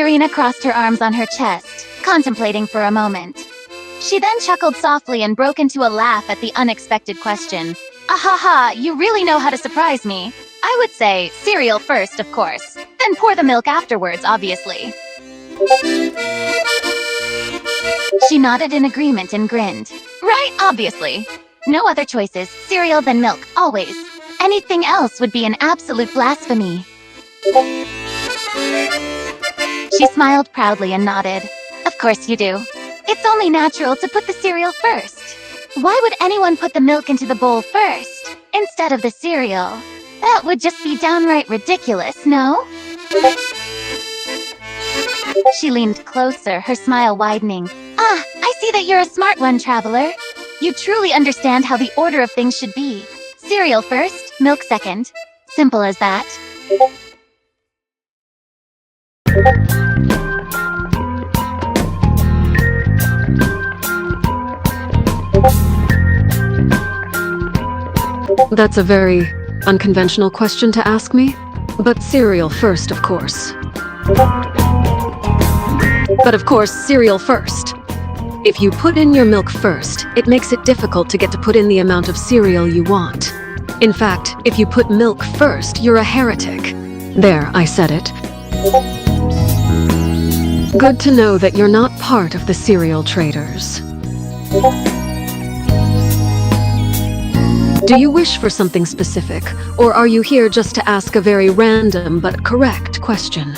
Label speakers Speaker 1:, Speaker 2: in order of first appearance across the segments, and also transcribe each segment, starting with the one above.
Speaker 1: Irina crossed her arms on her chest, contemplating for a moment. She then chuckled softly and broke into a laugh at the unexpected question. Ahaha, you really know how to surprise me. I would say cereal first, of course. Then pour the milk afterwards, obviously. She nodded in agreement and grinned. Right, obviously. No other choices, cereal then milk, always. Anything else would be an absolute blasphemy. She smiled proudly and nodded. Of course you do. It's only natural to put the cereal first. Why would anyone put the milk into the bowl first, instead of the cereal? That would just be downright ridiculous, no? She leaned closer, her smile widening. Ah, I see that you're a smart one, traveler. You truly understand how the order of things should be. Cereal first, milk second. Simple as that.
Speaker 2: That's a very unconventional question to ask me, but cereal first, of course. But of course, cereal first. If you put in your milk first, it makes it difficult to get to put in the amount of cereal you want. In fact, if you put milk first, you're a heretic. There, I said it. Good to know that you're not part of the cereal traders. Do you wish for something specific, or are you here just to ask a very random but correct question?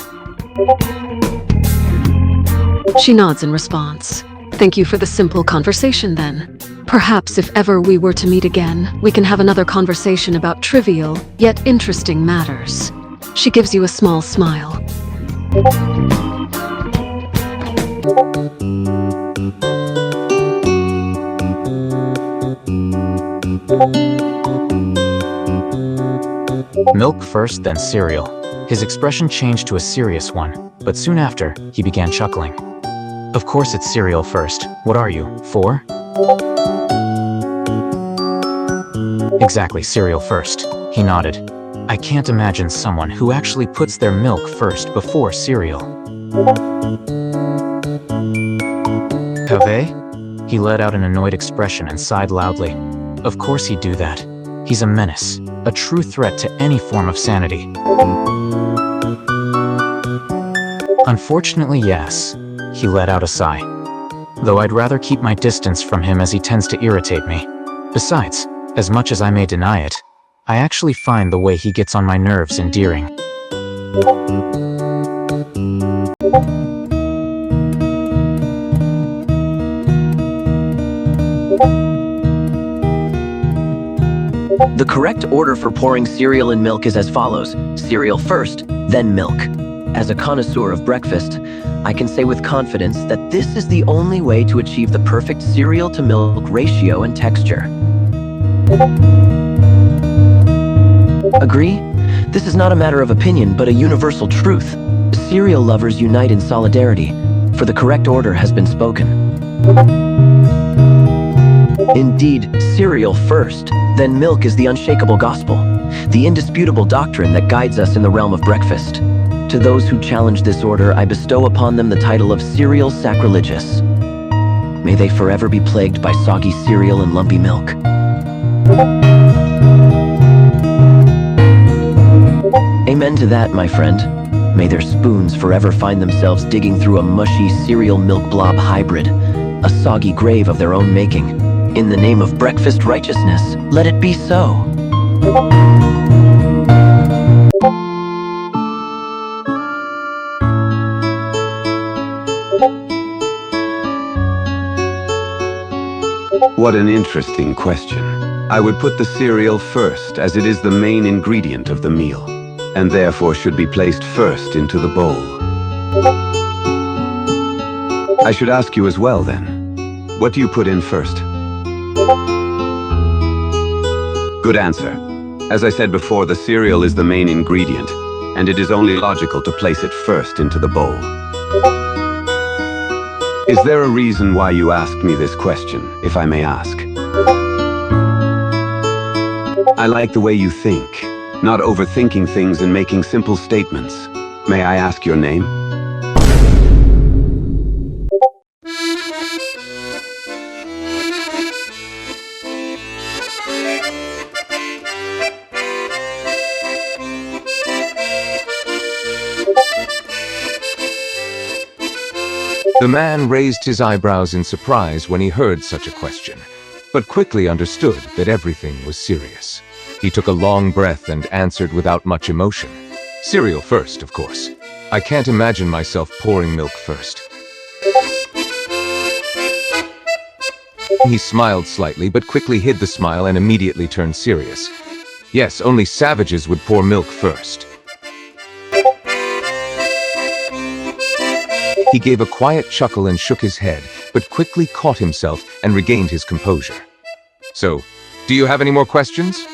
Speaker 2: She nods in response. Thank you for the simple conversation then. Perhaps if ever we were to meet again, we can have another conversation about trivial, yet interesting matters. She gives you a small smile.
Speaker 3: Milk first, then cereal. His expression changed to a serious one, but soon after, he began chuckling. Of course it's cereal first. What are you, 4? Exactly, cereal first. He nodded. I can't imagine someone who actually puts their milk first before cereal. Have? He let out an annoyed expression and sighed loudly. Of course he'd do that. He's a menace, a true threat to any form of sanity. Unfortunately, yes. He let out a sigh. Though I'd rather keep my distance from him as he tends to irritate me. Besides, as much as I may deny it, I actually find the way he gets on my nerves endearing.
Speaker 4: The correct order for pouring cereal in milk is as follows: cereal first, then milk. As a connoisseur of breakfast, I can say with confidence that this is the only way to achieve the perfect cereal-to-milk ratio and texture. Agree? This is not a matter of opinion, but a universal truth. Cereal lovers unite in solidarity, for the correct order has been spoken. Indeed, cereal first, then milk is the unshakable gospel, the indisputable doctrine that guides us in the realm of breakfast. To those who challenge this order, I bestow upon them the title of cereal sacrilegious. May they forever be plagued by soggy cereal and lumpy milk. Amen to that, my friend. May their spoons forever find themselves digging through a mushy cereal milk blob hybrid, a soggy grave of their own making. In the name of breakfast righteousness, let it be so.
Speaker 5: What an interesting question. I would put the cereal first, as it is the main ingredient of the meal, and therefore should be placed first into the bowl. I should ask you as well then, what do you put in first? Good answer. As I said before, the cereal is the main ingredient, and it is only logical to place it first into the bowl. Is there a reason why you asked me this question, if I may ask? I like the way you think, not overthinking things and making simple statements. May I ask your name?
Speaker 6: The man raised his eyebrows in surprise when he heard such a question, but quickly understood that everything was serious. He took a long breath and answered without much emotion. Cereal first, of course. I can't imagine myself pouring milk first. He smiled slightly, but quickly hid the smile and immediately turned serious. Yes, only savages would pour milk first. He gave a quiet chuckle and shook his head, but quickly caught himself and regained his composure. So, do you have any more questions?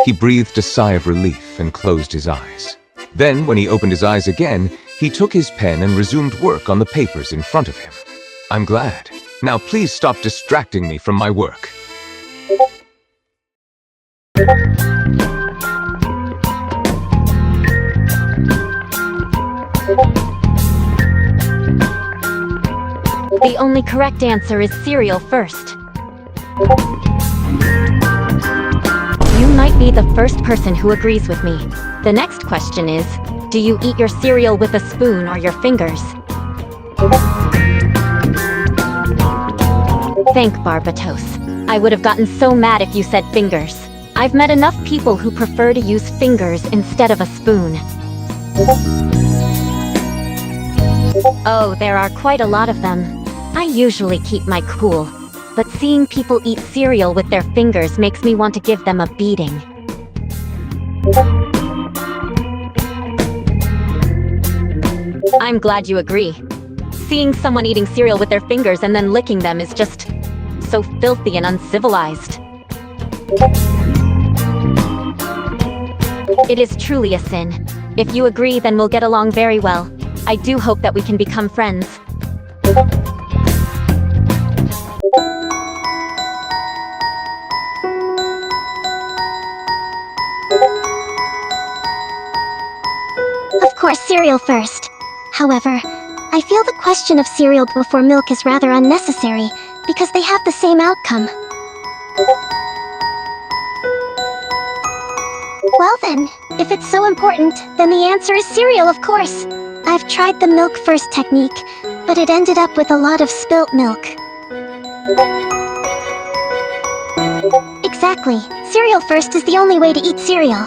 Speaker 6: He breathed a sigh of relief and closed his eyes. Then, when he opened his eyes again, he took his pen and resumed work on the papers in front of him. I'm glad. Now please stop distracting me from my work.
Speaker 1: The only correct answer is cereal first. You might be the first person who agrees with me. The next question is, do you eat your cereal with a spoon or your fingers? Thank Barbatos. I would have gotten so mad if you said fingers. I've met enough people who prefer to use fingers instead of a spoon. Oh, there are quite a lot of them. I usually keep my cool, but seeing people eat cereal with their fingers makes me want to give them a beating. I'm glad you agree. Seeing someone eating cereal with their fingers and then licking them is just so filthy and uncivilized. It is truly a sin. If you agree, then we'll get along very well. I do hope that we can become friends.
Speaker 7: Of course, cereal first. However, I feel the question of cereal before milk is rather unnecessary, because they have the same outcome. Well then, if it's so important, then the answer is cereal, of course. I've tried the milk first technique, but it ended up with a lot of spilt milk. Exactly. Cereal first is the only way to eat cereal.